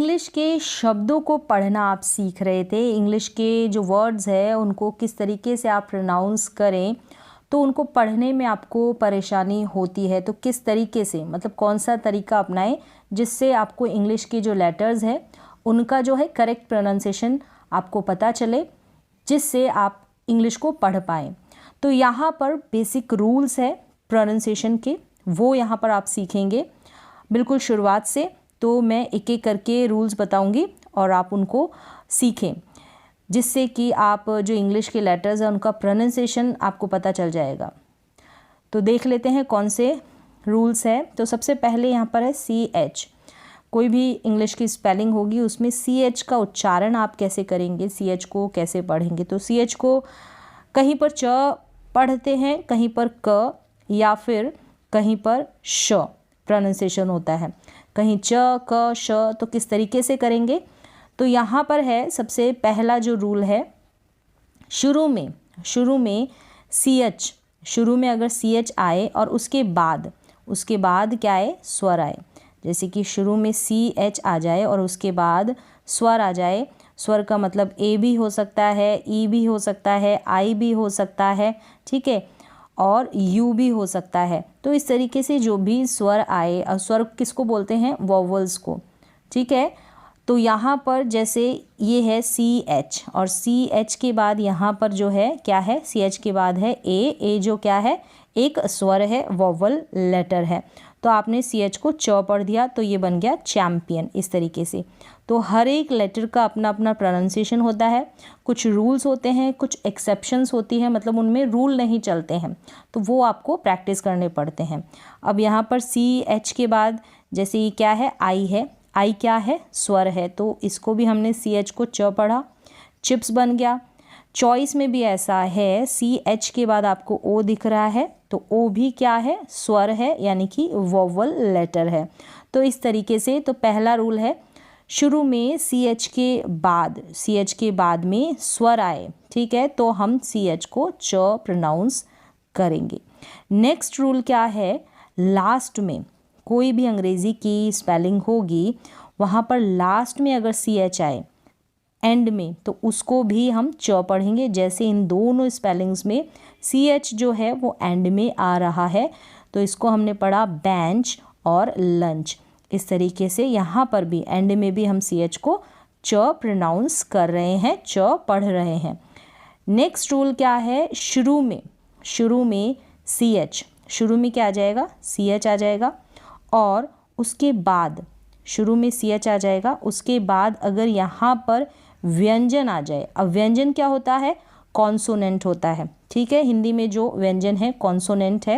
English के शब्दों को पढ़ना आप सीख रहे थे, इंग्लिश के जो वर्ड्स हैं उनको किस तरीके से आप प्रोनाउंस करें, तो उनको पढ़ने में आपको परेशानी होती है, तो किस तरीके से, मतलब कौन सा तरीका अपनाएं जिससे आपको इंग्लिश के जो लेटर्स हैं उनका जो है करेक्ट प्रोनाउंसिएशन आपको पता चले, जिससे आप इंग्लिश को पढ़ पाएँ। तो यहाँ पर बेसिक रूल्स है प्रोनाउंसिएशन के, वो यहाँ पर आप सीखेंगे बिल्कुल शुरुआत से। तो मैं एक एक करके रूल्स बताऊंगी और आप उनको सीखें, जिससे कि आप जो इंग्लिश के लेटर्स हैं उनका प्रोनाउंसिएशन आपको पता चल जाएगा। तो देख लेते हैं कौन से रूल्स है। तो सबसे पहले यहाँ पर है CH। कोई भी इंग्लिश की स्पेलिंग होगी उसमें CH का उच्चारण आप कैसे करेंगे, CH को कैसे पढ़ेंगे। तो CH को कहीं पर च पढ़ते हैं, कहीं पर क, या फिर कहीं पर श प्रोनाउंसिएशन होता है, कहीं च क श। तो किस तरीके से करेंगे, तो यहाँ पर है सबसे पहला जो रूल है, शुरू में CH, शुरू में अगर CH आए और उसके बाद क्या आए, स्वर आए। जैसे कि शुरू में CH आ जाए और उसके बाद स्वर आ जाए। स्वर का मतलब A भी हो सकता है, E भी हो सकता है, I भी हो सकता है, ठीक है, और U भी हो सकता है। तो इस तरीके से जो भी स्वर आए, और स्वर किसको बोलते हैं, वोवल्स को, ठीक है। तो यहाँ पर जैसे ये है CH, और CH के बाद यहाँ पर जो है क्या है, CH के बाद है A जो क्या है, एक स्वर है, वोवल लेटर है। तो आपने CH को च पढ़ दिया, तो ये बन गया चैम्पियन। इस तरीके से तो हर एक लेटर का अपना अपना प्रोनाउंसिएशन होता है, कुछ रूल्स होते हैं, कुछ एक्सेप्शंस होती हैं, मतलब उनमें रूल नहीं चलते हैं, तो वो आपको प्रैक्टिस करने पड़ते हैं। अब यहाँ पर CH के बाद जैसे ये क्या है, I है, I क्या है, स्वर है, तो इसको भी हमने CH को च पढ़ा, चिप्स बन गया। चॉइस में भी ऐसा है, CH के बाद आपको O दिख रहा है, तो O भी क्या है, स्वर है, यानी कि वोवल लेटर है। तो इस तरीके से तो पहला रूल है, शुरू में CH के बाद में स्वर आए, ठीक है, तो हम CH को च प्रोनाउंस करेंगे। नेक्स्ट रूल क्या है, लास्ट में कोई भी अंग्रेज़ी की स्पेलिंग होगी, वहाँ पर लास्ट में अगर CH आए एंड में, तो उसको भी हम च पढ़ेंगे। जैसे इन दोनों स्पेलिंग्स में CH जो है वो एंड में आ रहा है, तो इसको हमने पढ़ा बेंच और लंच। इस तरीके से यहाँ पर भी एंड में भी हम CH को च प्रोनाउंस कर रहे हैं, च पढ़ रहे हैं। नेक्स्ट रूल क्या है, शुरू में CH, शुरू में क्या आ जाएगा, CH आ जाएगा, और उसके बाद शुरू में CH आ जाएगा, उसके बाद अगर यहाँ पर व्यंजन आ जाए। अब व्यंजन क्या होता है, कॉन्सोनेंट होता है, ठीक है। हिंदी में जो व्यंजन है कॉन्सोनेंट है,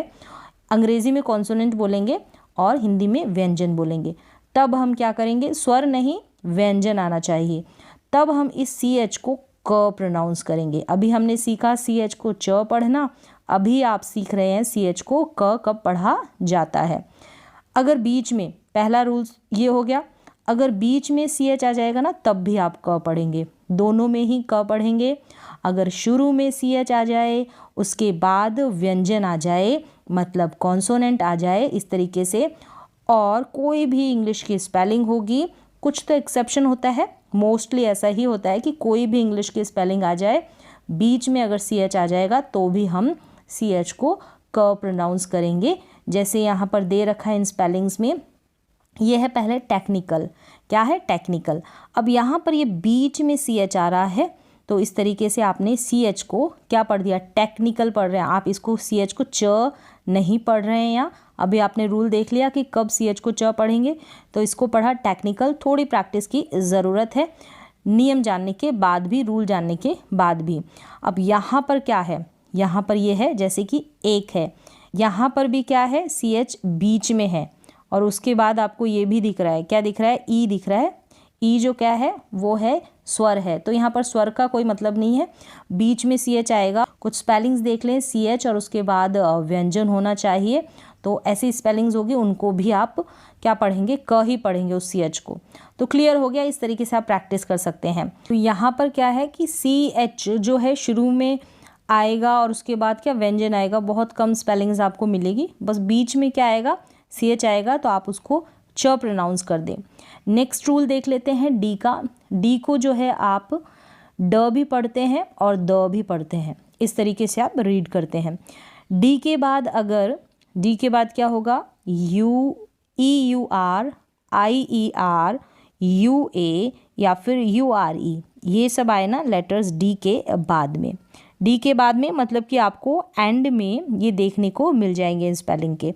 अंग्रेज़ी में कॉन्सोनेंट बोलेंगे और हिंदी में व्यंजन बोलेंगे। तब हम क्या करेंगे, स्वर नहीं व्यंजन आना चाहिए, तब हम इस CH को क प्रोनाउंस करेंगे। अभी हमने सीखा CH को च पढ़ना, अभी आप सीख रहे हैं CH को क कब पढ़ा जाता है। अगर बीच में, पहला रूल ये हो गया, अगर बीच में CH आ जाएगा ना, तब भी आप क पढ़ेंगे, दोनों में ही क पढ़ेंगे। अगर शुरू में CH आ जाए, उसके बाद व्यंजन आ जाए, मतलब कॉन्सोनेंट आ जाए, इस तरीके से, और कोई भी इंग्लिश की स्पेलिंग होगी, कुछ तो एक्सेप्शन होता है, मोस्टली ऐसा ही होता है कि कोई भी इंग्लिश की स्पेलिंग आ जाए, बीच में अगर CH आ जाएगा तो भी हम CH को क प्रोनाउंस करेंगे। जैसे यहाँ पर दे रखा है इन स्पेलिंग्स में, ये है पहले टेक्निकल, क्या है, टेक्निकल। अब यहाँ पर ये बीच में CH आ रहा है, तो इस तरीके से आपने CH को क्या पढ़ दिया, टेक्निकल पढ़ रहे हैं आप, इसको CH को च नहीं पढ़ रहे हैं। यहाँ अभी आपने रूल देख लिया कि कब CH को च पढ़ेंगे, तो इसको पढ़ा टेक्निकल। थोड़ी प्रैक्टिस की ज़रूरत है, नियम जानने के बाद भी, रूल जानने के बाद भी। अब यहाँ पर क्या है, यहाँ पर ये है जैसे कि एक है, यहाँ पर भी क्या है, CH बीच में है, और उसके बाद आपको ये भी दिख रहा है, क्या दिख रहा है, E दिख रहा है। E जो क्या है, वो है स्वर है, तो यहाँ पर स्वर का कोई मतलब नहीं है, बीच में CH आएगा। कुछ स्पेलिंग्स देख लें, CH और उसके बाद व्यंजन होना चाहिए, तो ऐसी स्पेलिंग्स होगी, उनको भी आप क्या पढ़ेंगे, क ही पढ़ेंगे उस CH को। तो क्लियर हो गया, इस तरीके से आप प्रैक्टिस कर सकते हैं। तो यहाँ पर क्या है कि CH जो है शुरू में आएगा और उसके बाद क्या व्यंजन आएगा, बहुत कम स्पेलिंग्स आपको मिलेगी, बस बीच में क्या आएगा, CH आएगा, तो आप उसको च प्रोनाउंस कर दें। नेक्स्ट रूल देख लेते हैं डी का। डी को जो है आप ड भी पढ़ते हैं और द भी पढ़ते हैं, इस तरीके से आप रीड करते हैं। डी के बाद क्या होगा, U, E U R, I E R, U A या फिर यू आर ई, ये सब आए ना लेटर्स डी के बाद में। डी के बाद में मतलब कि आपको एंड में ये देखने को मिल जाएंगे स्पेलिंग के।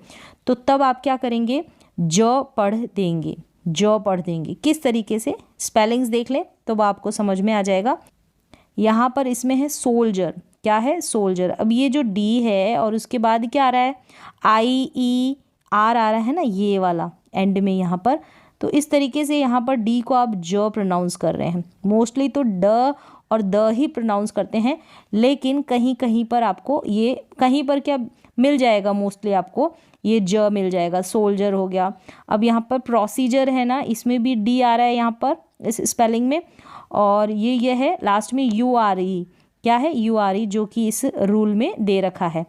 तो तब आप क्या करेंगे, ज पढ़ देंगे, ज पढ़ देंगे। किस तरीके से स्पेलिंग्स देख लें तो वो आपको समझ में आ जाएगा। यहाँ पर इसमें है सोल्जर, क्या है, सोल्जर। अब ये जो डी है और उसके बाद क्या आ रहा है, आई ई आर आ रहा है ना, ये वाला एंड में यहाँ पर। तो इस तरीके से यहाँ पर डी को आप ज प्रोनाउंस कर रहे हैं। मोस्टली तो ड और द ही प्रोनाउंस करते हैं, लेकिन कहीं कहीं पर आपको ये, कहीं पर क्या मिल जाएगा, मोस्टली आपको ये ज मिल जाएगा। सोल्जर हो गया। अब यहाँ पर प्रोसीजर है ना, इसमें भी डी आ रहा है यहाँ पर इस स्पेलिंग में। और ये है लास्ट में यू आर ई, क्या है, यू आर ई, जो कि इस रूल में दे रखा है।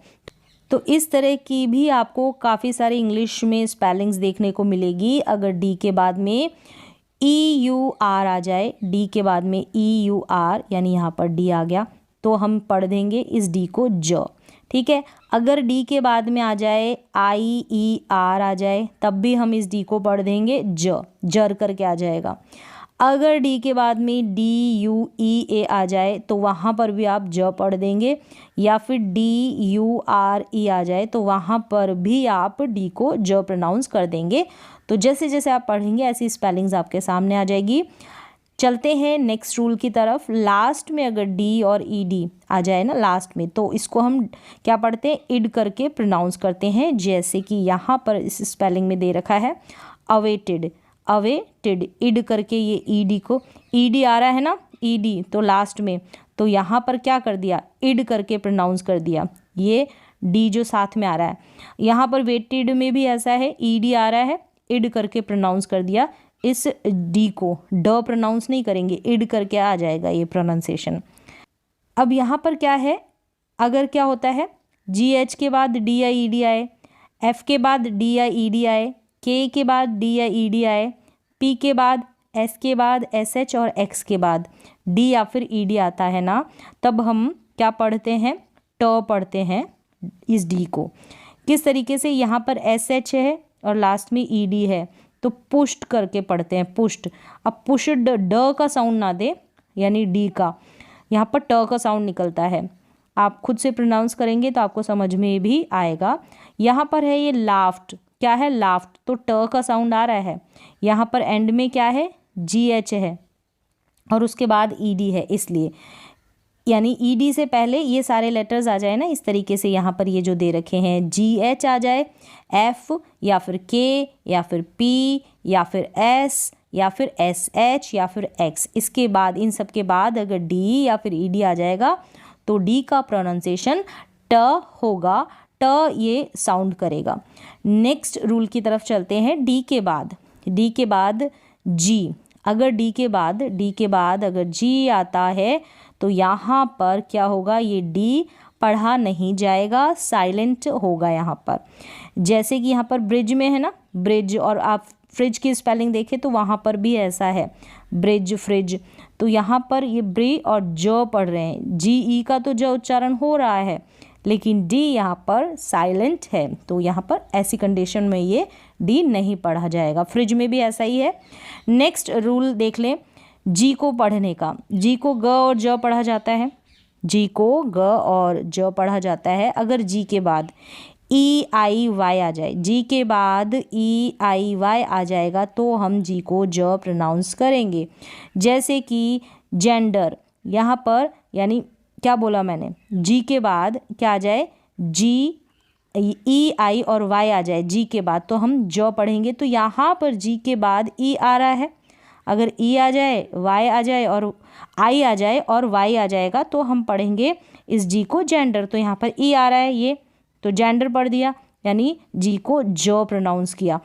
तो इस तरह की भी आपको काफ़ी सारी इंग्लिश में स्पेलिंग्स देखने को मिलेगी। अगर डी के बाद में ई यू आर आ जाए, डी के बाद में ई यू आर, यानी यहाँ पर डी आ गया, तो हम पढ़ देंगे इस डी को ज, ठीक है। अगर डी के बाद में आ जाए आई ई आर आ जाए, तब भी हम इस डी को पढ़ देंगे ज, जर करके आ जाएगा। अगर डी के बाद में डी यू ई ए आ जाए तो वहाँ पर भी आप ज पढ़ देंगे, या फिर डी यू आर ई आ जाए तो वहाँ पर भी आप डी को ज प्रोनाउंस कर देंगे। तो जैसे जैसे आप पढ़ेंगे ऐसी स्पेलिंग्स आपके सामने आ जाएगी। चलते हैं नेक्स्ट रूल की तरफ। लास्ट में अगर डी और ई डी आ जाए ना लास्ट में, तो इसको हम क्या पढ़ते हैं, इड करके प्रोनाउंस करते हैं। जैसे कि यहाँ पर इस स्पेलिंग में दे रखा है अवेटेड, अवेटेड, इड करके ये ई डी को, ई डी आ रहा है ना, ई डी, तो लास्ट में, तो यहाँ पर क्या कर दिया, इड करके प्रोनाउंस कर दिया। ये डी जो साथ में आ रहा है, यहाँ पर वेटेड में भी ऐसा है, ई डी आ रहा है, इड करके प्रोनाउंस कर दिया। इस डी को ड प्रोनाउंस नहीं करेंगे, इड करके आ जाएगा ये प्रोनाउंसिएशन। अब यहाँ पर क्या है, अगर क्या होता है, जी एच के बाद डी या ई डी आए, एफ के बाद डी या ई डी आए, के के बाद डी या ई डी आए, पी के बाद, एस के बाद एस एच और एक्स के बाद डी या फिर ई डी आता है ना, तब हम क्या पढ़ते हैं, ट पढ़ते हैं इस डी को। किस तरीके से, यहाँ पर एस एच है और लास्ट में ई डी है, तो पुष्ट करके पढ़ते हैं, पुष्ट। अब पुष्ड ड का साउंड ना दे, यानी डी का, यहाँ पर ट का साउंड निकलता है। आप खुद से प्रोनाउंस करेंगे तो आपको समझ में भी आएगा। यहाँ पर है ये लाफ्ट, क्या है, लाफ्ट, तो ट का साउंड आ रहा है। यहाँ पर एंड में क्या है, जी एच है और उसके बाद ई डी है, इसलिए यानी ई डी से पहले ये सारे लेटर्स आ जाए ना, इस तरीके से यहाँ पर ये जो दे रखे हैं, जी एच आ जाए, एफ या फिर के या फिर पी या फिर एस या फिर एस एच या फिर एक्स, इसके बाद इन सब के बाद अगर डी या फिर ई डी आ जाएगा तो डी का प्रोनाउंसिएशन ट होगा, ट ये साउंड करेगा। नेक्स्ट रूल की तरफ चलते हैं। डी के बाद जी, अगर डी के बाद अगर जी आता है तो यहाँ पर क्या होगा, ये डी पढ़ा नहीं जाएगा, साइलेंट होगा यहाँ पर। जैसे कि यहाँ पर ब्रिज में है ना, ब्रिज, और आप फ्रिज की स्पेलिंग देखें तो वहाँ पर भी ऐसा है, ब्रिज, फ्रिज, तो यहाँ पर ये ब्री और ज पढ़ रहे हैं, जी ई का तो ज उच्चारण हो रहा है, लेकिन डी यहाँ पर साइलेंट है, तो यहाँ पर ऐसी कंडीशन में ये डी नहीं पढ़ा जाएगा। फ्रिज में भी ऐसा ही है। नेक्स्ट रूल देख लें जी को पढ़ने का। जी को ग और ज पढ़ा जाता है, जी को ग और ज पढ़ा जाता है। अगर जी के बाद ई आई वाई आ जाए, जी के बाद ई आई वाई आ जाएगा तो हम जी को ज प्रोनाउंस करेंगे। जैसे कि जेंडर, यहाँ पर यानी क्या बोला मैंने, जी के बाद क्या आ जाए, जी ई आई और वाई आ जाए जी के बाद, तो हम ज पढ़ेंगे। तो यहाँ पर जी के बाद ई आ रहा है, अगर ई आ जाए, वाई आ जाए और आई आ जाए और वाई आ जाएगा तो हम पढ़ेंगे इस जी को जेंडर। तो यहाँ पर ई आ रहा है ये, तो जेंडर पढ़ दिया, यानी जी को ज प्रोनाउंस किया।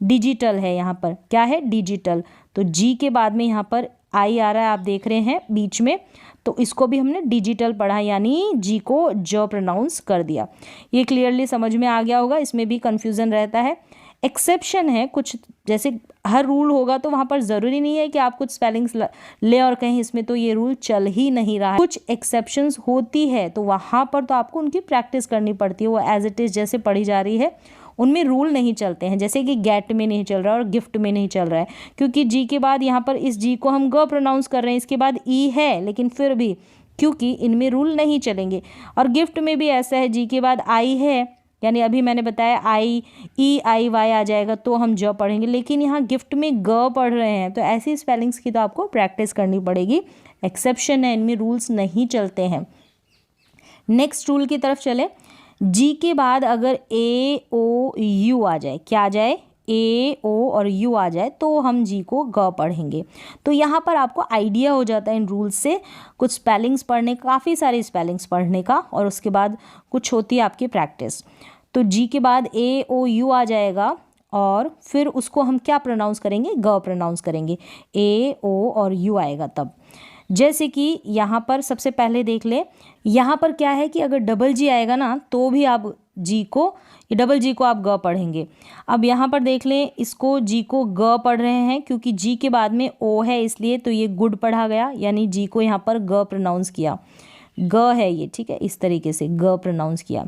डिजिटल है, यहाँ पर क्या है, डिजिटल, तो जी के बाद में यहाँ पर आई आ रहा है, आप देख रहे हैं बीच में, तो इसको भी हमने डिजिटल पढ़ा, यानी जी को ज प्रोनाउंस कर दिया। ये क्लियरली समझ में आ गया होगा, इसमें भी कन्फ्यूज़न रहता है। एक्सेप्शन है कुछ, जैसे हर रूल होगा तो वहाँ पर ज़रूरी नहीं है कि आप कुछ स्पेलिंग्स ले और कहीं इसमें तो ये रूल चल ही नहीं रहा है। कुछ एक्सेप्शंस होती है तो वहाँ पर तो आपको उनकी प्रैक्टिस करनी पड़ती है, वो एज इट इज़ जैसे पढ़ी जा रही है उनमें रूल नहीं चलते हैं, जैसे कि गेट में नहीं चल रहा है और गिफ्ट में नहीं चल रहा है, क्योंकि जी के बाद यहाँ पर इस जी को हम ग प्रोनाउंस कर रहे हैं, इसके बाद ई है लेकिन फिर भी क्योंकि इनमें रूल नहीं चलेंगे। और गिफ्ट में भी ऐसा है, जी के बाद आई है, यानी अभी मैंने बताया आई ई आई वाई आ जाएगा तो हम ज पढ़ेंगे, लेकिन यहाँ गिफ्ट में ग पढ़ रहे हैं तो ऐसी स्पेलिंग्स की तो आपको प्रैक्टिस करनी पड़ेगी। एक्सेप्शन है, इनमें रूल्स नहीं चलते हैं। नेक्स्ट रूल की तरफ चले, जी के बाद अगर ए ओ यू आ जाए, क्या आ जाए, ए ओ और यू आ जाए तो हम जी को ग पढ़ेंगे। तो यहाँ पर आपको आइडिया हो जाता है इन रूल्स से कुछ स्पेलिंग्स पढ़ने, काफ़ी सारी स्पेलिंग्स पढ़ने का, और उसके बाद कुछ होती है आपकी प्रैक्टिस। तो जी के बाद ए ओ यू आ जाएगा और फिर उसको हम क्या प्रोनाउंस करेंगे, ग प्रोनाउंस करेंगे, ए ओ और यू आएगा तब। जैसे कि यहाँ पर सबसे पहले देख ले, यहाँ पर क्या है कि अगर डबल जी आएगा ना तो भी आप जी को, ये डबल जी को आप ग पढ़ेंगे। अब यहाँ पर देख लें, इसको जी को ग पढ़ रहे हैं क्योंकि जी के बाद में ओ है इसलिए, तो ये गुड पढ़ा गया, यानी जी को यहाँ पर ग प्रोनाउंस किया, ग है ये, ठीक है, इस तरीके से ग प्रोनाउंस किया।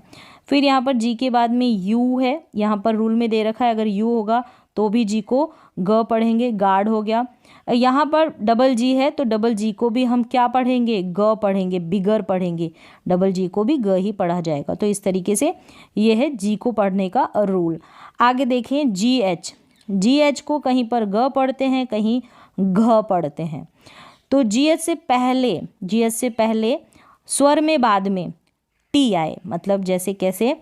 फिर यहाँ पर जी के बाद में यू है, यहाँ पर रूल में दे रखा है अगर यू होगा तो भी जी को ग पढ़ेंगे, गार्ड हो गया। यहाँ पर डबल जी है तो डबल जी को भी हम क्या पढ़ेंगे, ग पढ़ेंगे, बिगर पढ़ेंगे, डबल जी को भी ग ही पढ़ा जाएगा। तो इस तरीके से ये है जी को पढ़ने का रूल। आगे देखें जी एच, जी एच को कहीं पर ग पढ़ते हैं, कहीं घ पढ़ते हैं। तो जी एच से पहले, जी एच से पहले स्वर में बाद में टी आए, मतलब जैसे कैसे,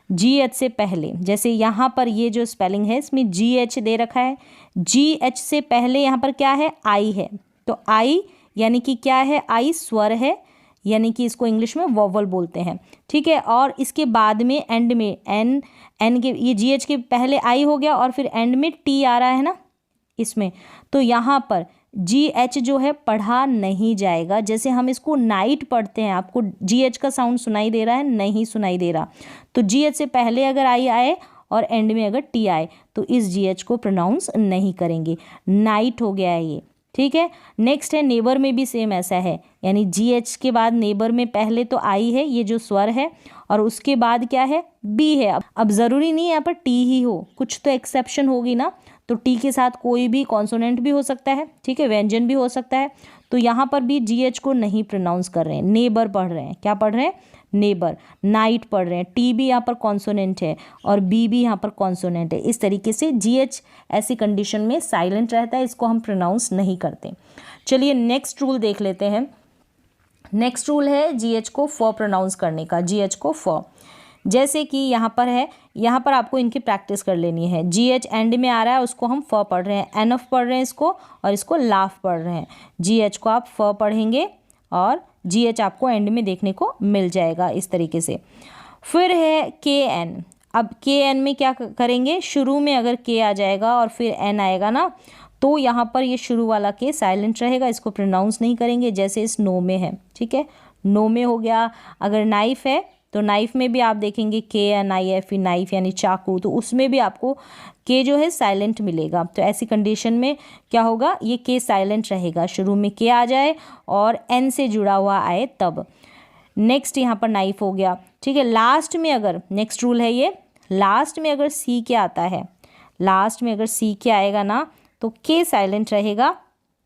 जी एच से पहले, जैसे यहाँ पर ये जो स्पेलिंग है इसमें जी एच दे रखा है, जी एच से पहले यहाँ पर क्या है, आई है, तो आई यानी कि क्या है, आई स्वर है, यानी कि इसको इंग्लिश में वोवल बोलते हैं, ठीक है। और इसके बाद में एंड में एन, एन के, ये जी एच के पहले आई हो गया और फिर एंड में टी आ रहा है ना इसमें, तो यहाँ पर जी एच जो है पढ़ा नहीं जाएगा। जैसे हम इसको नाइट पढ़ते हैं, आपको जी एच का साउंड सुनाई दे रहा है, नहीं सुनाई दे रहा, तो जी एच से पहले अगर आई आए और एंड में अगर टी आए तो इस जी एच को प्रोनाउंस नहीं करेंगे, नाइट हो गया है ये, ठीक है। नेक्स्ट है नेबर में भी सेम ऐसा है, यानी जी एच के बाद नेबर में पहले तो आई है, ये जो स्वर है, और उसके बाद क्या है, बी है। अब ज़रूरी नहीं है यहाँ पर टी ही हो, कुछ तो एक्सेप्शन होगी ना, तो टी के साथ कोई भी कॉन्सोनेंट भी हो सकता है, ठीक है, व्यंजन भी हो सकता है। तो यहाँ पर भी जी एच को नहीं प्रोनाउंस कर रहे हैं, नेबर पढ़ रहे हैं, क्या पढ़ रहे हैं, नेबर, नाइट पढ़ रहे हैं, टी भी यहाँ पर कॉन्सोनेंट है और बी भी यहाँ पर कॉन्सोनेंट है। इस तरीके से जी एच ऐसी कंडीशन में साइलेंट रहता है, इसको हम प्रोनाउंस नहीं करते। चलिए नेक्स्ट रूल देख लेते हैं। नेक्स्ट रूल है जी एच को फ प्रोनाउंस करने का, जी एच को फ। जैसे कि यहाँ पर है, यहाँ पर आपको इनकी प्रैक्टिस कर लेनी है। जी एच एंड में आ रहा है, उसको हम फ पढ़ रहे हैं, एनफ पढ़ रहे हैं इसको, और इसको लाफ पढ़ रहे हैं। जी एच को आप फ पढ़ेंगे और जी एच आपको एंड में देखने को मिल जाएगा इस तरीके से। फिर है के एन। अब के एन में क्या करेंगे, शुरू में अगर के आ जाएगा और फिर एन आएगा ना, तो यहाँ पर ये शुरू वाला के साइलेंट रहेगा, इसको प्रोनाउंस नहीं करेंगे, जैसे इस नो में है, ठीक है, नो में हो गया। अगर नाइफ है तो नाइफ में भी आप देखेंगे के एन आई एफ, नाइफ यानी चाकू, तो उसमें भी आपको के जो है साइलेंट मिलेगा। तो ऐसी कंडीशन में क्या होगा, ये के साइलेंट रहेगा, शुरू में के आ जाए और एन से जुड़ा हुआ आए तब। नेक्स्ट यहाँ पर नाइफ हो गया, ठीक है। लास्ट में अगर, नेक्स्ट रूल है ये, लास्ट में अगर सी के आता है, लास्ट में अगर सी के आएगा ना तो के साइलेंट रहेगा,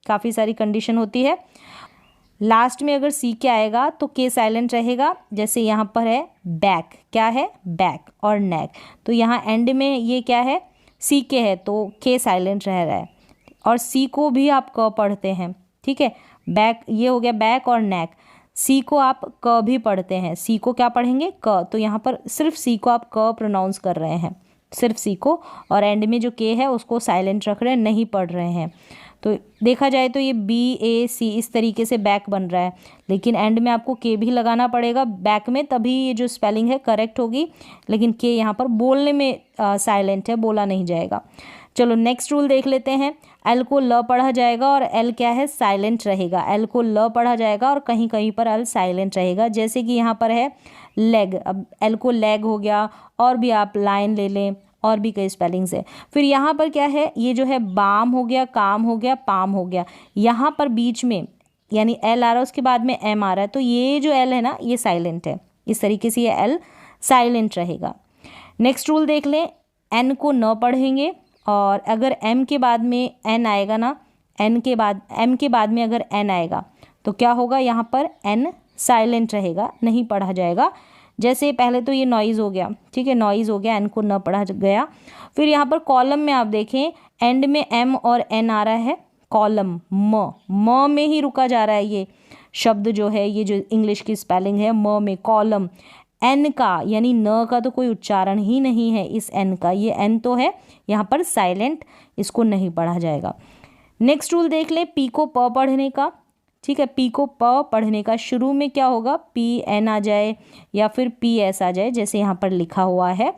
काफ़ी सारी कंडीशन होती है। लास्ट में अगर सी के आएगा तो के साइलेंट रहेगा, जैसे यहाँ पर है बैक, क्या है, बैक और नेक, तो यहाँ एंड में ये क्या है, सी के है, तो के साइलेंट रह रहा है। और सी को भी आप क पढ़ते हैं, ठीक है, बैक ये हो गया बैक और नेक। सी को आप क भी पढ़ते हैं, सी को क्या पढ़ेंगे, क, तो यहाँ पर सिर्फ सी को आप क प्रोनाउंस कर रहे हैं, सिर्फ सी को, और एंड में जो के है उसको साइलेंट रख रहे हैं, नहीं पढ़ रहे हैं। तो देखा जाए तो ये बी ए सी इस तरीके से बैक बन रहा है, लेकिन एंड में आपको के भी लगाना पड़ेगा बैक में, तभी ये जो स्पेलिंग है करेक्ट होगी, लेकिन के यहाँ पर बोलने में साइलेंट है, बोला नहीं जाएगा। चलो नेक्स्ट रूल देख लेते हैं। एल को ल पढ़ा जाएगा और एल क्या है, साइलेंट रहेगा, एल को ल पढ़ा जाएगा और कहीं कहीं पर एल साइलेंट रहेगा, जैसे कि यहाँ पर है लेग, अब एल को लेग हो गया, और भी आप लाइन ले लें और भी कई स्पेलिंग्स है। फिर यहाँ पर क्या है, ये जो है बाम हो गया, काम हो गया, पाम हो गया, यहाँ पर बीच में यानी एल आ रहा है, उसके बाद में एम आ रहा है, तो ये जो एल है ना ये साइलेंट है, इस तरीके से ये एल साइलेंट रहेगा। नेक्स्ट रूल देख लें, एन को न पढ़ेंगे और अगर एम के बाद में एन आएगा ना, एन के बाद एम के बाद में अगर एन आएगा तो क्या होगा, यहाँ पर एन साइलेंट रहेगा, नहीं पढ़ा जाएगा। जैसे पहले तो ये नॉइज़ हो गया, ठीक है, नॉइज़ हो गया, एन को न पढ़ा गया। फिर यहाँ पर कॉलम में आप देखें एंड में एम और एन आ रहा है, कॉलम म में ही रुका जा रहा है ये शब्द जो है, ये जो इंग्लिश की स्पेलिंग है म में, कॉलम। एन का यानी न का तो कोई उच्चारण ही नहीं है इस एन का, ये एन तो है यहाँ पर साइलेंट, इसको नहीं पढ़ा जाएगा। नेक्स्ट रूल देख ले, पी को प पढ़ने का, ठीक है, पी को प पढ़ने का शुरू में क्या होगा, पी एन आ जाए या फिर पी एस आ जाए, जैसे यहाँ पर लिखा हुआ है,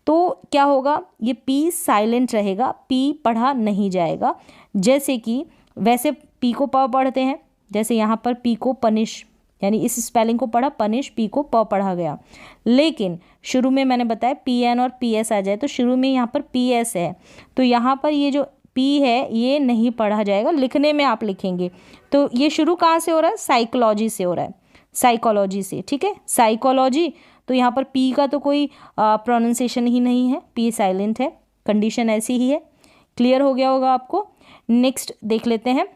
तो क्या होगा, ये पी साइलेंट रहेगा, पी पढ़ा नहीं जाएगा। जैसे कि वैसे पी को प पढ़ते हैं, जैसे यहाँ पर पी को पनिश, यानी इस स्पेलिंग को पढ़ा पनिश, पी को प पढ़ा गया, लेकिन शुरू में मैंने बताया पी एन और पी एस आ जाए, तो शुरू में यहाँ पर पी एस है, तो यहाँ पर ये जो पी है ये नहीं पढ़ा जाएगा, लिखने में आप लिखेंगे। तो ये शुरू कहाँ से हो रहा है, साइकोलॉजी से हो रहा है, साइकोलॉजी से, ठीक है, साइकोलॉजी। तो यहाँ पर पी का तो कोई प्रोनाउंसिएशन ही नहीं है, पी साइलेंट है, कंडीशन ऐसी ही है। क्लियर हो गया होगा आपको। नेक्स्ट देख लेते हैं,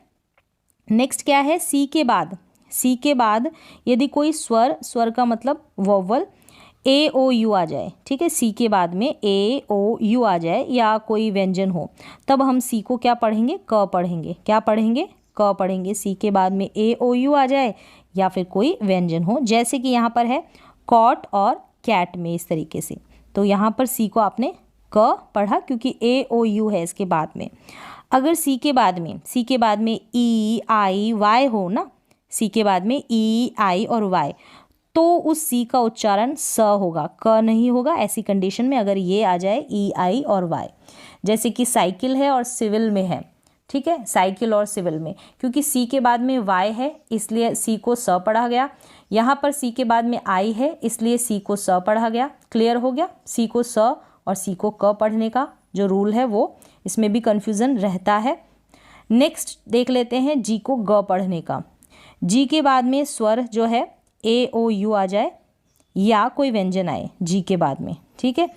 नेक्स्ट क्या है, सी के बाद, सी के बाद यदि कोई स्वर, स्वर का मतलब वोवल, ए ओ यू आ जाए, ठीक है, सी के बाद में ए ओ यू आ जाए या कोई व्यंजन हो, तब हम सी को क्या पढ़ेंगे, क पढ़ेंगे। क्या पढ़ेंगे, क पढ़ेंगे। सी के बाद में ए ओ यू आ जाए या फिर कोई व्यंजन हो, जैसे कि यहाँ पर है कॉट और कैट में, इस तरीके से। तो यहाँ पर सी को आपने क पढ़ा क्योंकि ए ओ यू है इसके बाद में। अगर सी के बाद में ई आई वाई हो ना, सी के बाद में ई आई और वाई, तो उस सी का उच्चारण स होगा, क नहीं होगा। ऐसी कंडीशन में अगर ये आ जाए ई आई और वाई, जैसे कि साइकिल है और सिविल में है, ठीक है, साइकिल और सिविल में, क्योंकि सी के बाद में वाई है इसलिए सी को स पढ़ा गया, यहाँ पर सी के बाद में आई है इसलिए सी को स पढ़ा गया। क्लियर हो गया, सी को स और सी को क पढ़ने का जो रूल है वो, इसमें भी कन्फ्यूज़न रहता है। नेक्स्ट देख लेते हैं जी को ग पढ़ने का। जी के बाद में स्वर जो है ए ओ यू आ जाए या कोई व्यंजन आए जी के बाद में, ठीक है,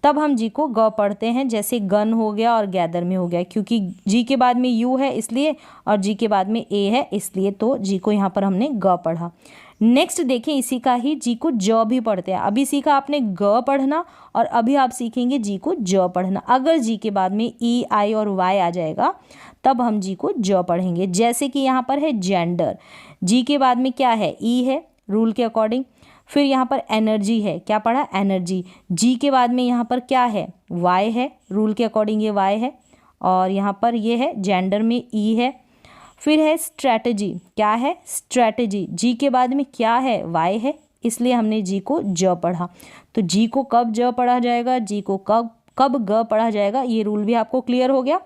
तब हम जी को ग पढ़ते हैं, जैसे गन हो गया और गैदर में हो गया, क्योंकि जी के बाद में यू है इसलिए और जी के बाद में ए है इसलिए, तो जी को यहाँ पर हमने ग पढ़ा। नेक्स्ट देखें, इसी का ही जी को ज भी पढ़ते हैं। अभी सीखा आपने ग पढ़ना और अभी आप सीखेंगे जी को ज पढ़ना। अगर जी के बाद में ई आई और वाई आ जाएगा तब हम जी को ज पढ़ेंगे, जैसे कि यहाँ पर है जेंडर, जी के बाद में क्या है, ई है रूल के अकॉर्डिंग। फिर यहाँ पर एनर्जी है, क्या पढ़ा, एनर्जी, जी के बाद में यहाँ पर क्या है, वाई है, रूल के अकॉर्डिंग ये वाई है, और यहाँ पर ये है जेंडर में ई है। फिर है स्ट्रैटेजी, क्या है, स्ट्रैटेजी, जी के बाद में क्या है, वाई है, इसलिए हमने जी को ज पढ़ा। तो जी को कब ज पढ़ा जाएगा, जी को कब ग पढ़ा जाएगा, ये रूल भी आपको क्लियर हो गया।